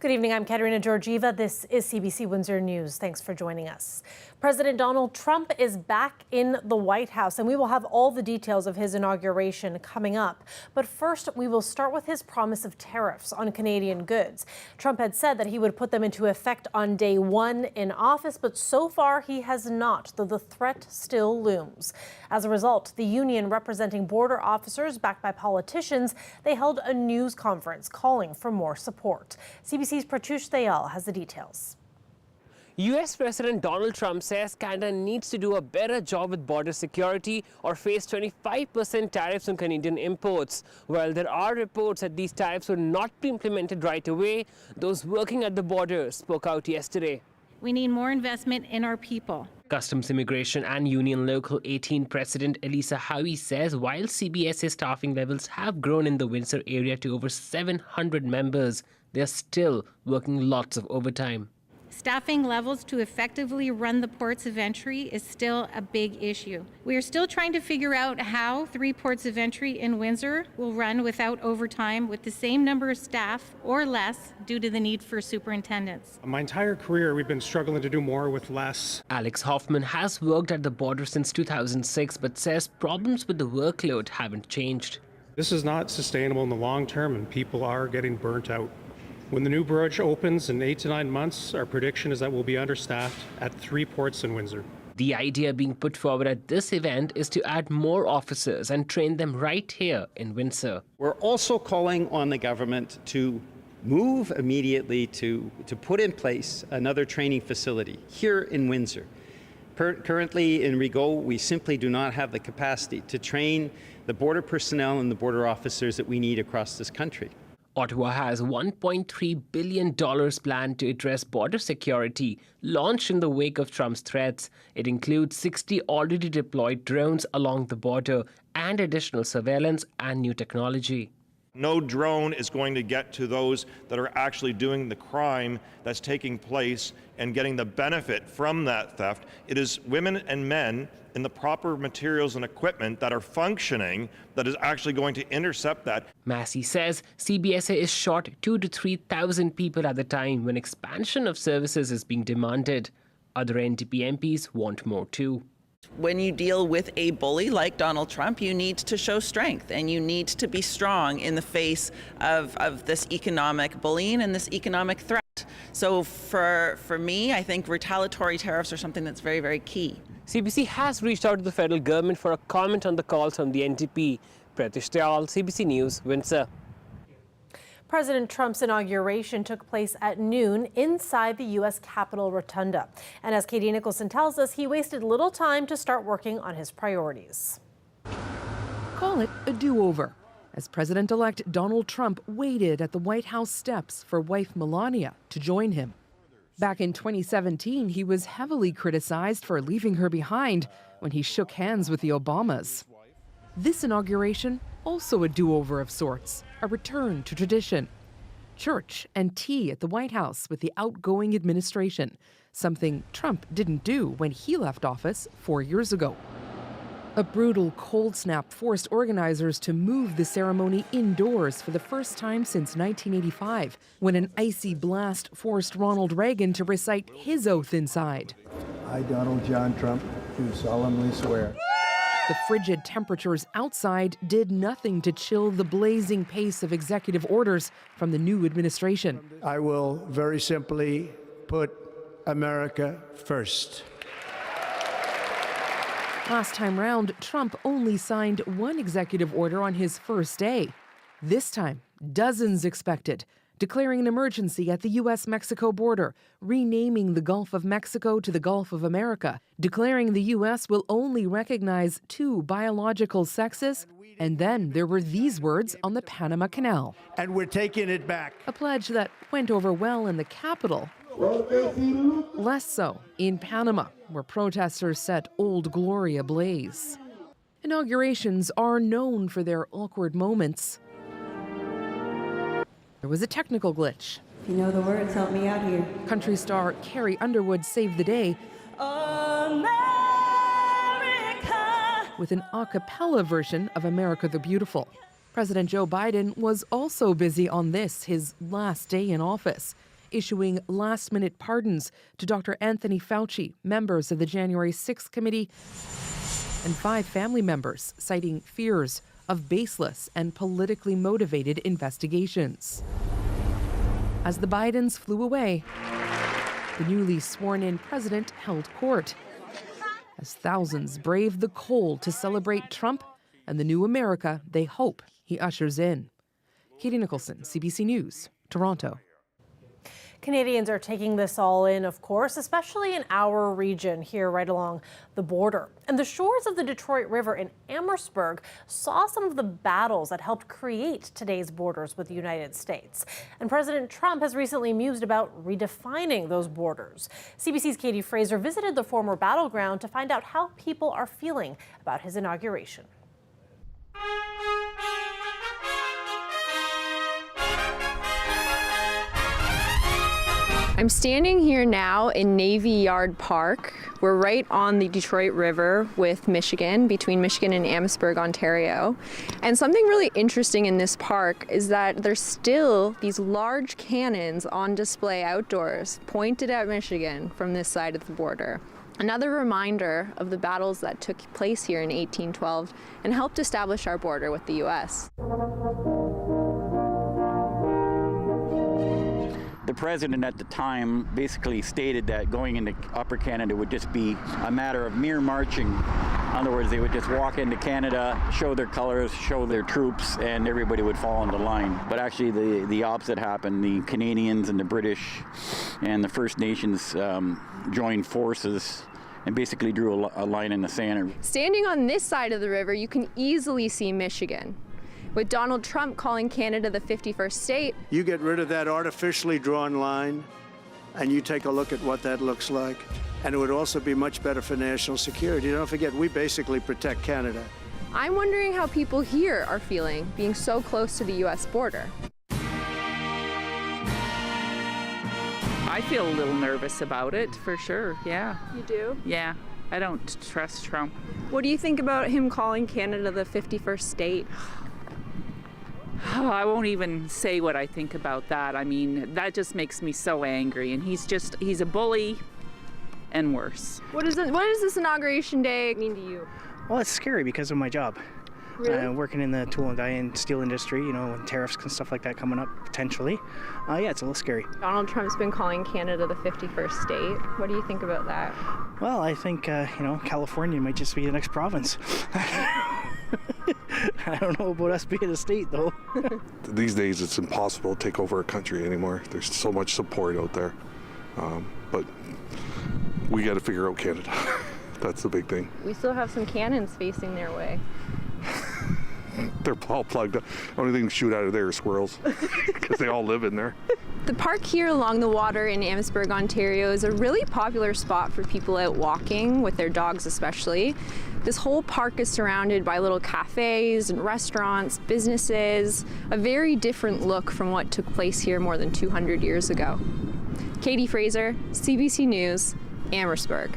Good evening, I'm Katerina Georgieva. This is CBC Windsor News. Thanks for joining us. President Donald Trump is back in the White House, and we will have all the details of his inauguration coming up. But first, we will start with his promise of tariffs on Canadian goods. Trump had said that he would put them into effect on day one in office, but so far he has not, though the threat still looms. As a result, the union representing border officers backed by politicians, they held a news conference calling for more support. CBC's Pratyush Dayal has the details. U.S. President Donald Trump says Canada needs to do a better job with border security or face 25% tariffs on Canadian imports. While there are reports that these tariffs will not be implemented right away, those working at the border spoke out yesterday. We need more investment in our people. Customs Immigration and Union Local 18 President Elisa Howie says while CBSA staffing levels have grown in the Windsor area to over 700 members, they're still working lots of overtime. Staffing levels to effectively run the ports of entry is still a big issue. We are still trying to figure out how 3 ports of entry in Windsor will run without overtime with the same number of staff or less due to the need for superintendents. My entire career, we've been struggling to do more with less. Alex Hoffman has worked at the border since 2006 but says problems with the workload haven't changed. This is not sustainable in the long term, and people are getting burnt out. When the new bridge opens in 8 to 9 months, our prediction is that we'll be understaffed at 3 ports in Windsor. The idea being put forward at this event is to add more officers and train them right here in Windsor. We're also calling on the government to move immediately to put in place another training facility here in Windsor. Currently in Rigaud, we simply do not have the capacity to train the border personnel and the border officers that we need across this country. Ottawa has $1.3 billion planned to address border security, launched in the wake of Trump's threats. It includes 60 already deployed drones along the border and additional surveillance and new technology. No drone is going to get to those that are actually doing the crime that's taking place and getting the benefit from that theft. It is women and men in the proper materials and equipment that are functioning that is actually going to intercept that. Massey says CBSA is short 2,000 to 3,000 people at the time when expansion of services is being demanded. Other NDP MPs want more too. When you deal with a bully like Donald Trump, you need to show strength and you need to be strong in the face of this economic bullying and this economic threat. So for me, I think retaliatory tariffs are something that's very, very key. CBC has reached out to the federal government for a comment on the calls from the NDP. Pratyush Dayal, CBC News, Windsor. President Trump's inauguration took place at noon inside the U.S. Capitol Rotunda. And as Katie Nicholson tells us, he wasted little time to start working on his priorities. Call it a do-over, as President-elect Donald Trump waited at the White House steps for wife Melania to join him. Back in 2017, he was heavily criticized for leaving her behind when he shook hands with the Obamas. This inauguration, also a do-over of sorts, a return to tradition. Church and tea at the White House with the outgoing administration, something Trump didn't do when he left office 4 years ago. A brutal cold snap forced organizers to move the ceremony indoors for the first time since 1985, when an icy blast forced Ronald Reagan to recite his oath inside. I, Donald John Trump, do solemnly swear. The frigid temperatures outside did nothing to chill the blazing pace of executive orders from the new administration. I will very simply put America first. Last time round, Trump only signed one executive order on his first day. This time, dozens expected, declaring an emergency at the U.S.-Mexico border, renaming the Gulf of Mexico to the Gulf of America, declaring the U.S. will only recognize 2 biological sexes, and then there were these words on the Panama Canal. And we're taking it back. A pledge that went over well in the Capitol, less so in Panama, where protesters set Old Glory ablaze. Inaugurations are known for their awkward moments. There was a technical glitch. If you know the words, help me out here. Country star Carrie Underwood saved the day America. with an a cappella version of America the Beautiful. President Joe Biden was also busy on this, his last day in office. issuing last-minute pardons to Dr. Anthony Fauci, members of the January 6th committee, and 5 family members, citing fears of baseless and politically motivated investigations. As the Bidens flew away, the newly sworn-in president held court as thousands braved the cold to celebrate Trump and the new America they hope he ushers in. Katie Nicholson, CBC News, Toronto. Canadians are taking this all in, of course, especially in our region here right along the border. And the shores of the Detroit River in Amherstburg saw some of the battles that helped create today's borders with the United States. And President Trump has recently mused about redefining those borders. CBC's Katie Fraser visited the former battleground to find out how people are feeling about his inauguration. I'm standing here now in Navy Yard Park. We're right on the Detroit River with Michigan, between Michigan and Amherstburg, Ontario. And something really interesting in this park is that there's still these large cannons on display outdoors, pointed at Michigan from this side of the border. Another reminder of the battles that took place here in 1812 and helped establish our border with the U.S. The president at the time basically stated that going into Upper Canada would just be a matter of mere marching. In other words, they would just walk into Canada, show their colors, show their troops, and everybody would fall into line. But actually the opposite happened. The Canadians and the British and the First Nations joined forces and basically drew a line in the sand. Standing on this side of the river, you can easily see Michigan. With Donald Trump calling Canada the 51st state. You get rid of that artificially drawn line, and you take a look at what that looks like. And it would also be much better for national security. Don't forget, we basically protect Canada. I'm wondering how people here are feeling, being so close to the U.S. border. I feel a little nervous about it, for sure, yeah. You do? Yeah, I don't trust Trump. What do you think about him calling Canada the 51st state? Oh, I won't even say what I think about that. I mean, that just makes me so angry. And he's a bully and worse. What does this inauguration day mean to you? Well, it's scary because of my job. Really? Working in the tool and die and steel industry, you know, with tariffs and stuff like that coming up potentially. Yeah, it's a little scary. Donald Trump's been calling Canada the 51st state. What do you think about that? Well, I think, California might just be the next province. I don't know about us being a state, though. These days, it's impossible to take over a country anymore. There's so much support out there. But we got to figure out Canada. That's the big thing. We still have some cannons facing their way. They're all plugged up. Only thing to shoot out of there are squirrels, because they all live in there. The park here along the water in Amherstburg, Ontario is a really popular spot for people out walking, with their dogs especially. This whole park is surrounded by little cafes and restaurants, businesses, a very different look from what took place here more than 200 years ago. Katie Fraser, CBC News, Amherstburg.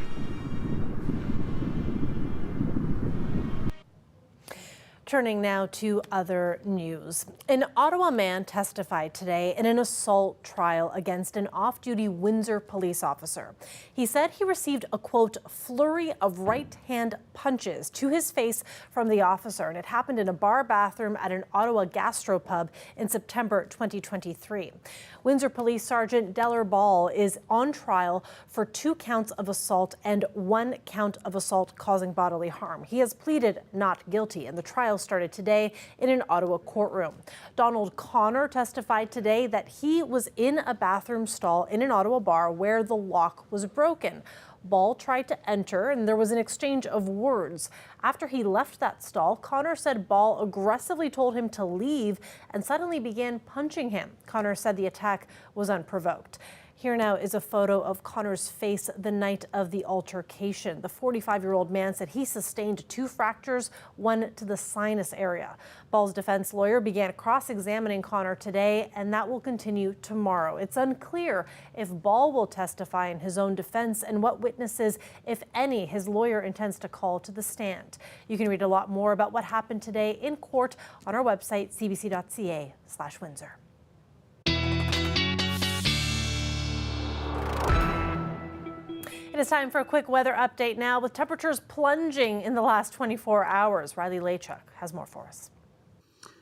Turning now to other news. An Ottawa man testified today in an assault trial against an off-duty Windsor police officer. He said he received a, quote, flurry of right-hand punches to his face from the officer, and it happened in a bar bathroom at an Ottawa gastropub in September 2023. Windsor Police Sergeant Deller Ball is on trial for 2 counts of assault and 1 count of assault causing bodily harm. He has pleaded not guilty, and the trial started today in an Ottawa courtroom. Donald Connor testified today that he was in a bathroom stall in an Ottawa bar where the lock was broken. Ball tried to enter and there was an exchange of words. After he left that stall, Connor said Ball aggressively told him to leave and suddenly began punching him. Connor said the attack was unprovoked. Here now is a photo of Connor's face the night of the altercation. The 45-year-old man said he sustained 2 fractures, 1 to the sinus area. Ball's defense lawyer began cross-examining Connor today, and that will continue tomorrow. It's unclear if Ball will testify in his own defense and what witnesses, if any, his lawyer intends to call to the stand. You can read a lot more about what happened today in court on our website, cbc.ca/Windsor. It is time for a quick weather update now, with temperatures plunging in the last 24 hours. Riley Lachuk has more for us.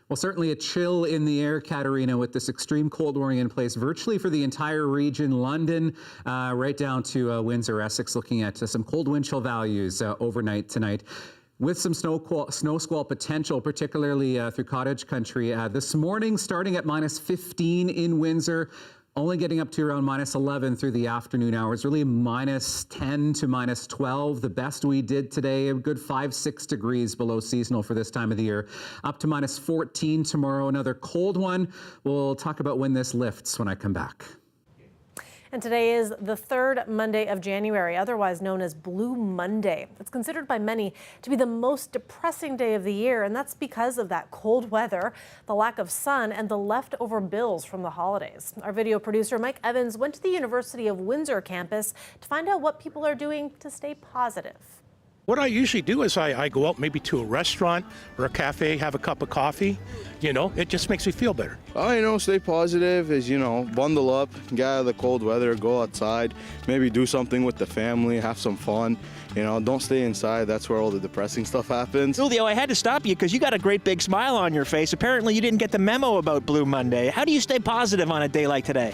Well, certainly a chill in the air, Katarina, with this extreme cold warning in place virtually for the entire region. London, right down to Windsor, Essex, looking at some cold wind chill values overnight tonight, with some snow squall potential, particularly through cottage country. This morning, starting at -15 in Windsor, only getting up to around -11 through the afternoon hours, really -10 to -12. The best we did today, a good 5-6 degrees below seasonal for this time of the year. Up to -14 tomorrow, another cold one. We'll talk about when this lifts when I come back. And today is the third Monday of January, otherwise known as Blue Monday. It's considered by many to be the most depressing day of the year, and that's because of that cold weather, the lack of sun, and the leftover bills from the holidays. Our video producer, Mike Evans, went to the University of Windsor campus to find out what people are doing to stay positive. What I usually do is I go out maybe to a restaurant or a cafe, have a cup of coffee. You know, it just makes me feel better. Stay positive is, bundle up, get out of the cold weather, go outside, maybe do something with the family, have some fun. Don't stay inside. That's where all the depressing stuff happens. Julio, I had to stop you because you got a great big smile on your face. Apparently you didn't get the memo about Blue Monday. How do you stay positive on a day like today?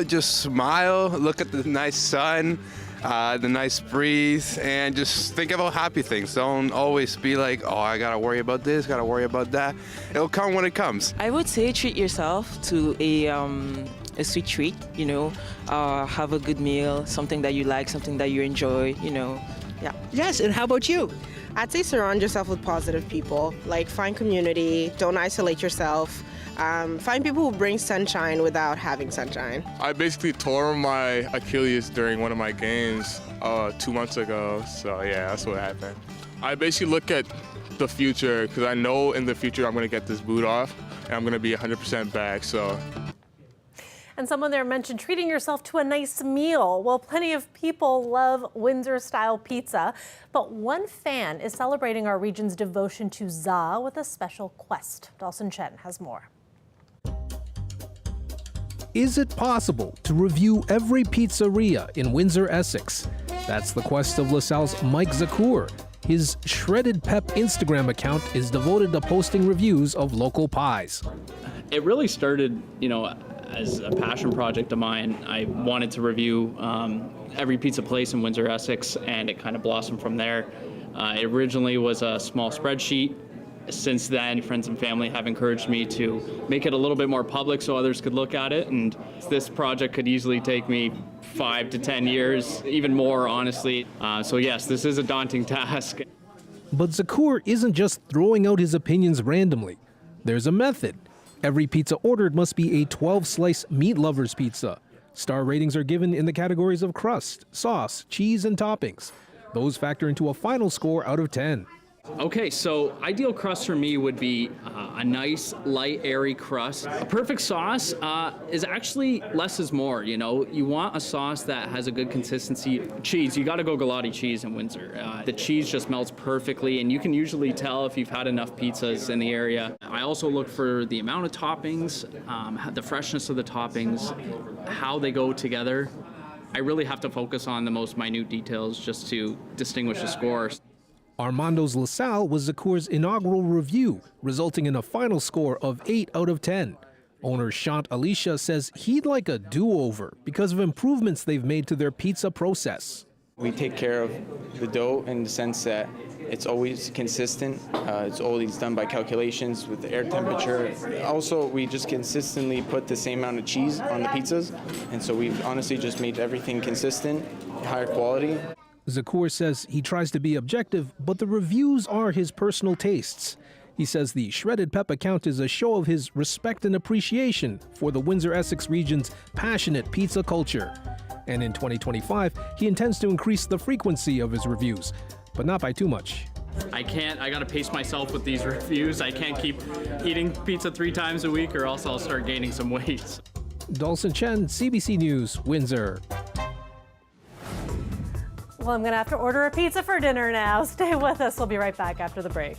Just smile, look at the nice sun, the nice breeze, and just think about happy things. Don't always be like, oh, I gotta worry about this, gotta worry about that. It'll come when it comes. I would say treat yourself to a sweet treat, have a good meal, something that you like, something that you enjoy, yeah. Yes, and how about you? I'd say surround yourself with positive people, like find community, don't isolate yourself. Find people who bring sunshine without having sunshine. I basically tore my Achilles during one of my games 2 months ago, so yeah, that's what happened. I basically look at the future because I know in the future I'm going to get this boot off and I'm going to be 100% back, so. And someone there mentioned treating yourself to a nice meal. Well, plenty of people love Windsor-style pizza, but one fan is celebrating our region's devotion to za with a special quest. Dawson Chen has more. Is it possible to review every pizzeria in Windsor, Essex? That's the quest of LaSalle's Mike Zakur. His Shredded Pep Instagram account is devoted to posting reviews of local pies. It really started, as a passion project of mine. I wanted to review every pizza place in Windsor, Essex, and it kind of blossomed from there. It originally was a small spreadsheet. Since then, friends and family have encouraged me to make it a little bit more public so others could look at it, and this project could easily take me 5 to 10 years, even more, honestly. So yes, this is a daunting task. But Zakur isn't just throwing out his opinions randomly. There's a method. Every pizza ordered must be a 12-slice meat lover's pizza. Star ratings are given in the categories of crust, sauce, cheese, and toppings. Those factor into a final score out of 10. Okay, so ideal crust for me would be a nice, light, airy crust. A perfect sauce is actually less is more, You want a sauce that has a good consistency. Cheese, you gotta go Galati cheese in Windsor. The cheese just melts perfectly, and you can usually tell if you've had enough pizzas in the area. I also look for the amount of toppings, the freshness of the toppings, how they go together. I really have to focus on the most minute details just to distinguish the score. Armando's LaSalle was Zakur's inaugural review, resulting in a final score of 8 out of 10. Owner Shant Alicia says he'd like a do-over because of improvements they've made to their pizza process. We take care of the dough in the sense that it's always consistent. It's always done by calculations with the air temperature. Also, we just consistently put the same amount of cheese on the pizzas, and so we've honestly just made everything consistent, higher quality. Zakur says he tries to be objective, but the reviews are his personal tastes. He says the Shredded Pep account is a show of his respect and appreciation for the Windsor-Essex region's passionate pizza culture. And in 2025, he intends to increase the frequency of his reviews, but not by too much. I gotta pace myself with these reviews. I can't keep eating pizza 3 times a week or else I'll start gaining some weight. Dawson Chen, CBC News, Windsor. Well, I'm going to have to order a pizza for dinner now. Stay with us. We'll be right back after the break.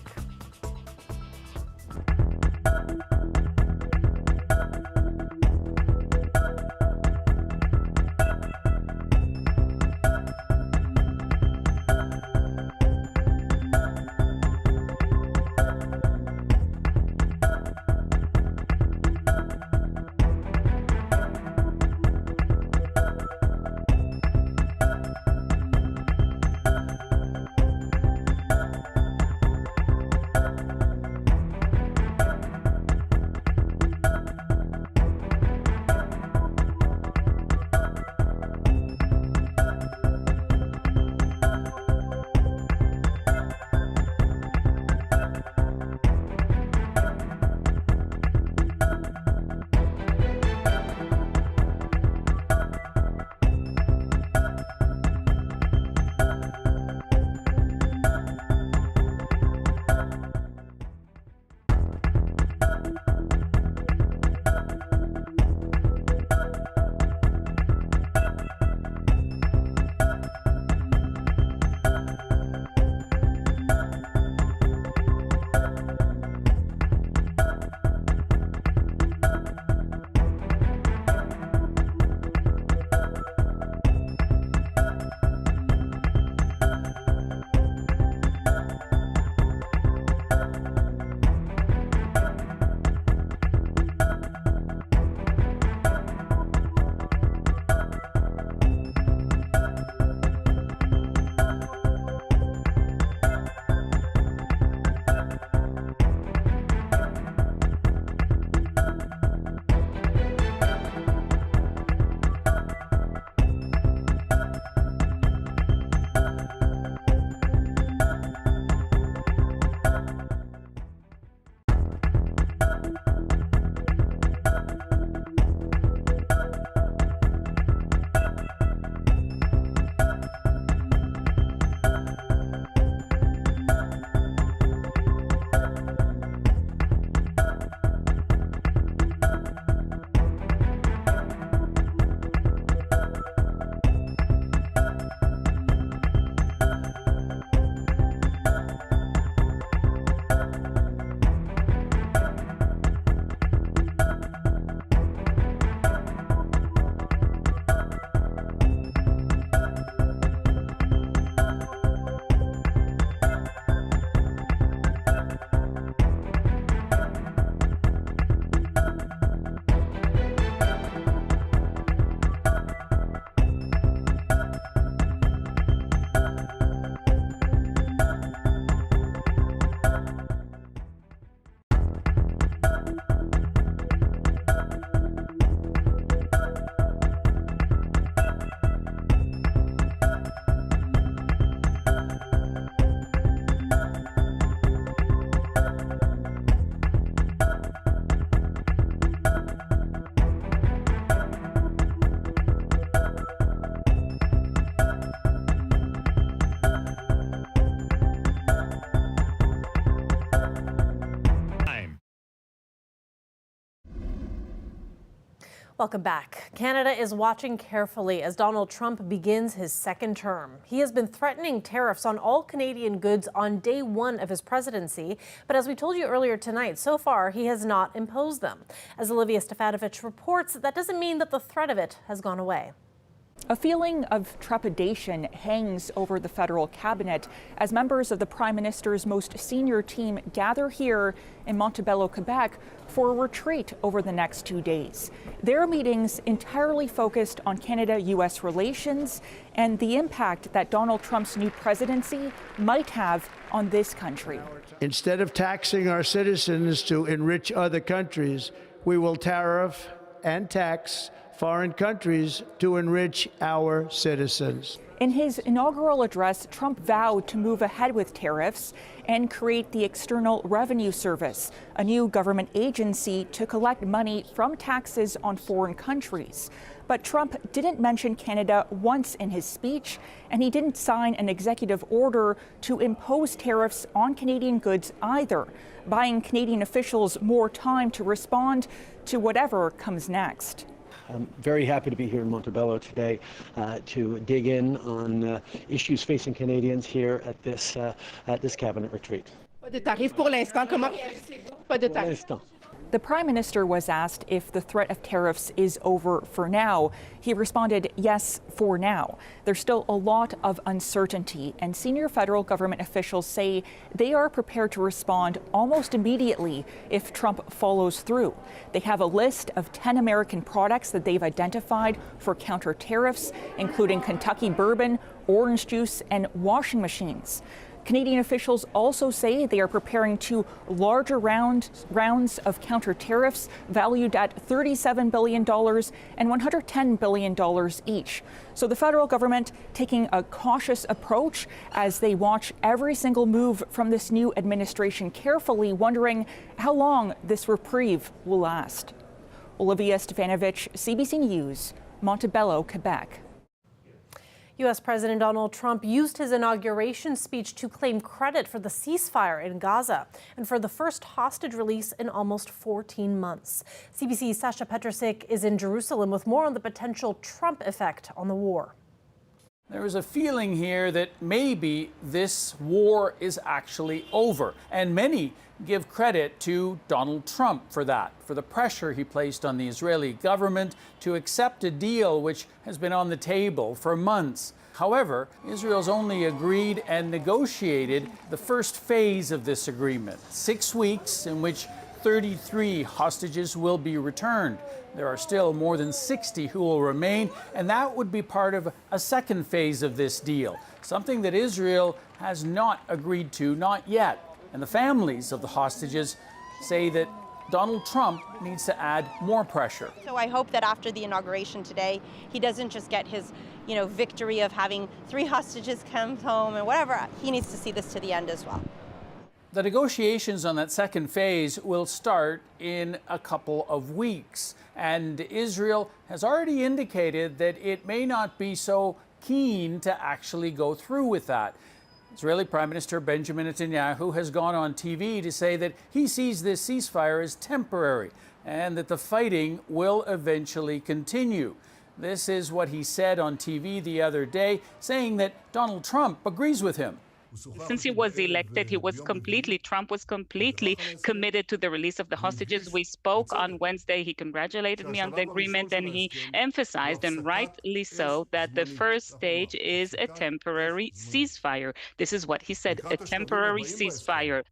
Welcome back. Canada is watching carefully as Donald Trump begins his second term. He has been threatening tariffs on all Canadian goods on day one of his presidency. But as we told you earlier tonight, so far he has not imposed them. As Olivia Stefanovich reports, that doesn't mean that the threat of it has gone away. A feeling of trepidation hangs over the federal cabinet as members of the Prime Minister's most senior team gather here in Montebello, Quebec, for a retreat over the next 2 days. Their meetings entirely focused on Canada-U.S. relations and the impact that Donald Trump's new presidency might have on this country. Instead of taxing our citizens to enrich other countries, we will tariff and tax foreign countries to enrich our citizens. In his inaugural address, Trump vowed to move ahead with tariffs and create the External Revenue Service, a new government agency to collect money from taxes on foreign countries. But Trump didn't mention Canada once in his speech, and he didn't sign an executive order to impose tariffs on Canadian goods either, buying Canadian officials more time to respond to whatever comes next. I'm very happy to be here in Montebello today to dig in on issues facing Canadians here at this cabinet retreat. Pas de tarifs pour l'instant. Comment? Pas de tarifs. The Prime Minister was asked if the threat of tariffs is over for now. He responded, yes, for now. There's still a lot of uncertainty, and senior federal government officials say they are prepared to respond almost immediately if Trump follows through. They have a list of 10 American products that they've identified for counter tariffs, including Kentucky bourbon, orange juice, and washing machines. Canadian officials also say they are preparing 2 larger rounds of counter tariffs valued at $37 billion and $110 billion each. So the federal government taking a cautious approach as they watch every single move from this new administration carefully, wondering how long this reprieve will last. Olivia Stefanovich, CBC News, Montebello, Quebec. U.S. President Donald Trump used his inauguration speech to claim credit for the ceasefire in Gaza and for the first hostage release in almost 14 months. CBC's Sasha Petrusik is in Jerusalem with more on the potential Trump effect on the war. There is a feeling here that maybe this war is actually over, and many give credit to Donald Trump for that, for the pressure he placed on the Israeli government to accept a deal which has been on the table for months. However, Israel's only agreed and negotiated the first phase of this agreement, 6 weeks in which 33 hostages will be returned. There are still more than 60 who will remain, and that would be part of a second phase of this deal, something that Israel has not agreed to, not yet. And the families of the hostages say that Donald Trump needs to add more pressure. So I hope that after the inauguration today, he doesn't just get his, victory of having 3 hostages come home and whatever. He needs to see this to the end as well. The negotiations on that second phase will start in a couple of weeks, and Israel has already indicated that it may not be so keen to actually go through with that. Israeli Prime Minister Benjamin Netanyahu has gone on TV to say that he sees this ceasefire as temporary and that the fighting will eventually continue. This is what he said on TV the other day, saying that Donald Trump agrees with him. Since he was elected, Trump was completely committed to the release of the hostages. We spoke on Wednesday. He congratulated me on the agreement, and he emphasized, and rightly so, that the first stage is a temporary ceasefire. This is what he said, a temporary ceasefire.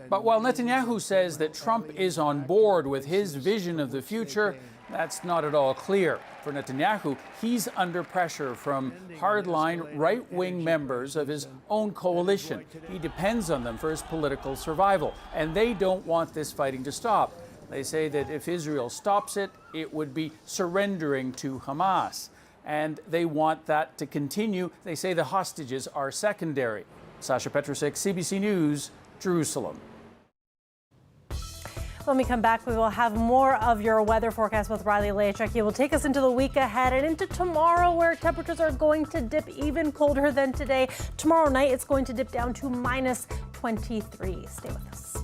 But while Netanyahu says that Trump is on board with his vision of the future, that's not at all clear. For Netanyahu, he's under pressure from hardline right-wing members of his own coalition. He depends on them for his political survival, and they don't want this fighting to stop. They say that if Israel stops it, it would be surrendering to Hamas, and they want that to continue. They say the hostages are secondary. Sasha Petrusik, CBC News, Jerusalem. When we come back, we will have more of your weather forecast with Riley Lachek. He will take us into the week ahead and into tomorrow, where temperatures are going to dip even colder than today. Tomorrow night, it's going to dip down to minus 23. Stay with us.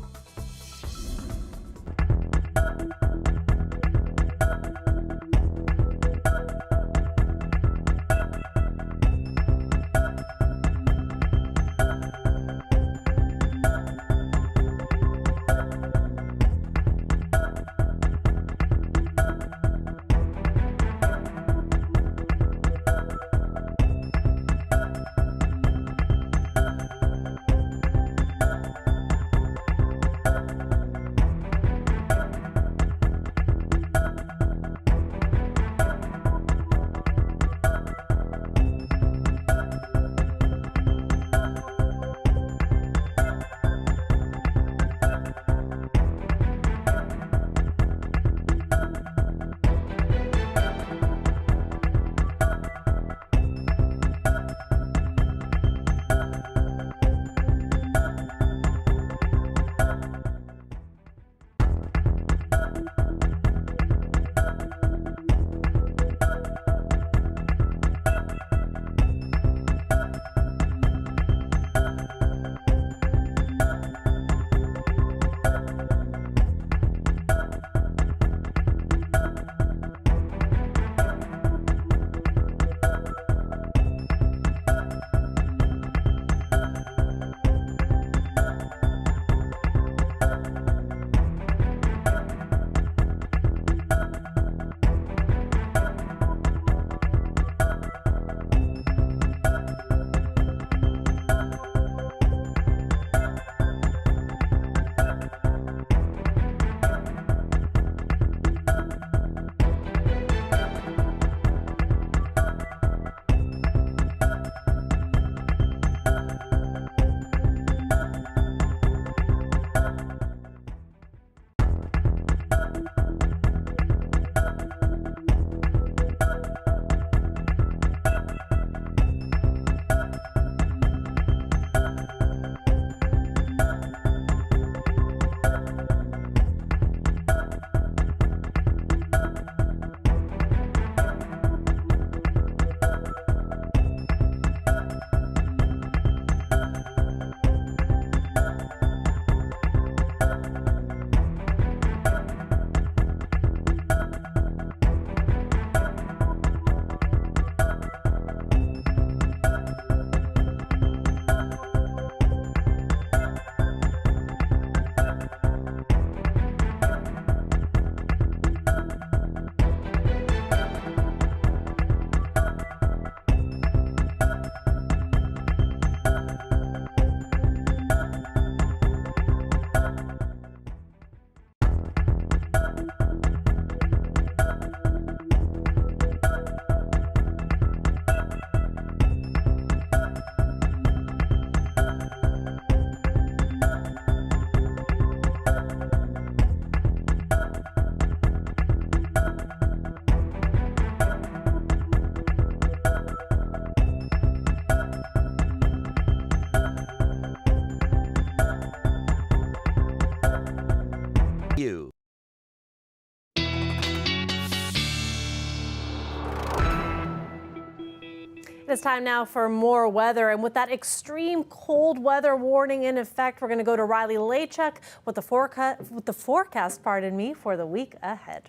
It's time now for more weather. And with that extreme cold weather warning in effect, we're going to go to Riley Lachuk with the forecast, for the week ahead.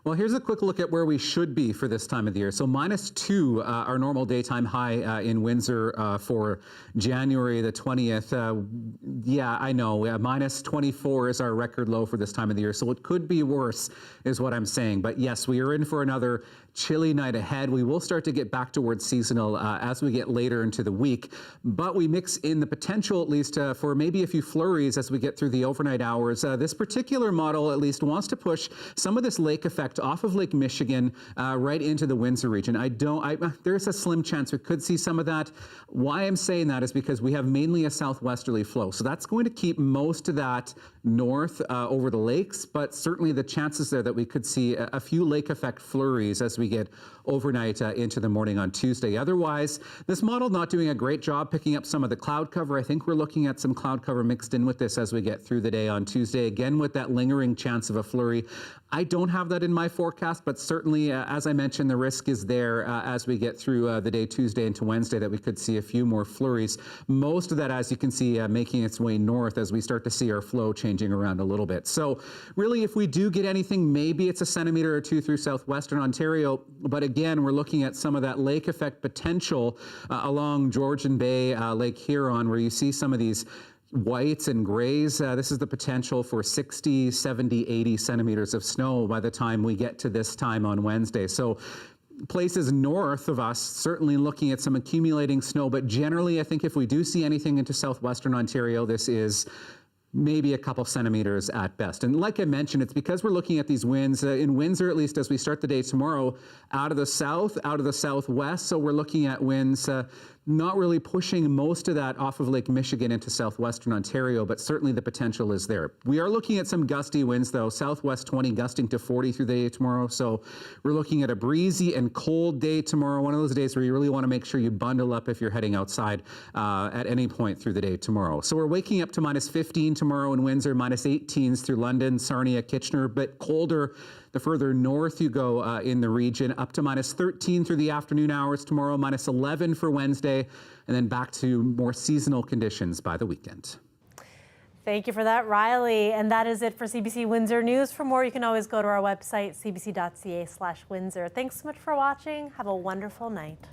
Well, here's a quick look at where we should be for this time of the year. So -2, our normal daytime high in Windsor for January the 20th. Yeah, I know. -24 is our record low for this time of the year. So it could be worse is what I'm saying. But yes, we are in for another chilly night ahead. We will start to get back towards seasonal as we get later into the week. But we mix in the potential, at least, for maybe a few flurries as we get through the overnight hours. This particular model, at least, wants to push some of this lake effect off of Lake Michigan right into the Windsor region. There's a slim chance we could see some of that. Why I'm saying that is because we have mainly a southwesterly flow. So that's going to keep most of that north over the lakes, but certainly the chances there that we could see a few lake effect flurries as we get overnight into the morning on Tuesday. Otherwise, this model not doing a great job picking up some of the cloud cover. I think we're looking at some cloud cover mixed in with this as we get through the day on Tuesday, again with that lingering chance of a flurry. I don't have that in my forecast, but certainly, as I mentioned, the risk is there as we get through the day Tuesday into Wednesday that we could see a few more flurries. Most of that, as you can see, making its way north as we start to see our flow changing around a little bit. So really, if we do get anything, maybe it's a centimeter or two through southwestern Ontario. But again, we're looking at some of that lake effect potential along Georgian Bay, Lake Huron, where you see some of these whites and grays. This is the potential for 60, 70, 80 centimeters of snow by the time we get to this time on Wednesday. So places north of us certainly looking at some accumulating snow, but generally I think if we do see anything into southwestern Ontario, this is maybe a couple centimeters at best. And like I mentioned, it's because we're looking at these winds in Windsor, at least as we start the day tomorrow, out of the south, out of the southwest. So we're looking at winds not really pushing most of that off of Lake Michigan into southwestern Ontario, but certainly the potential is there. We are looking at some gusty winds, though, southwest 20 gusting to 40 through the day tomorrow. So we're looking at a breezy and cold day tomorrow, one of those days where you really want to make sure you bundle up if you're heading outside at any point through the day tomorrow. So we're waking up to -15 tomorrow in Windsor, -18s through London, Sarnia, Kitchener, a bit colder the further north you go in the region, up to -13 through the afternoon hours tomorrow, -11 for Wednesday, and then back to more seasonal conditions by the weekend. Thank you for that, Riley. And that is it for CBC Windsor News. For more, you can always go to our website, cbc.ca/Windsor. Thanks so much for watching. Have a wonderful night.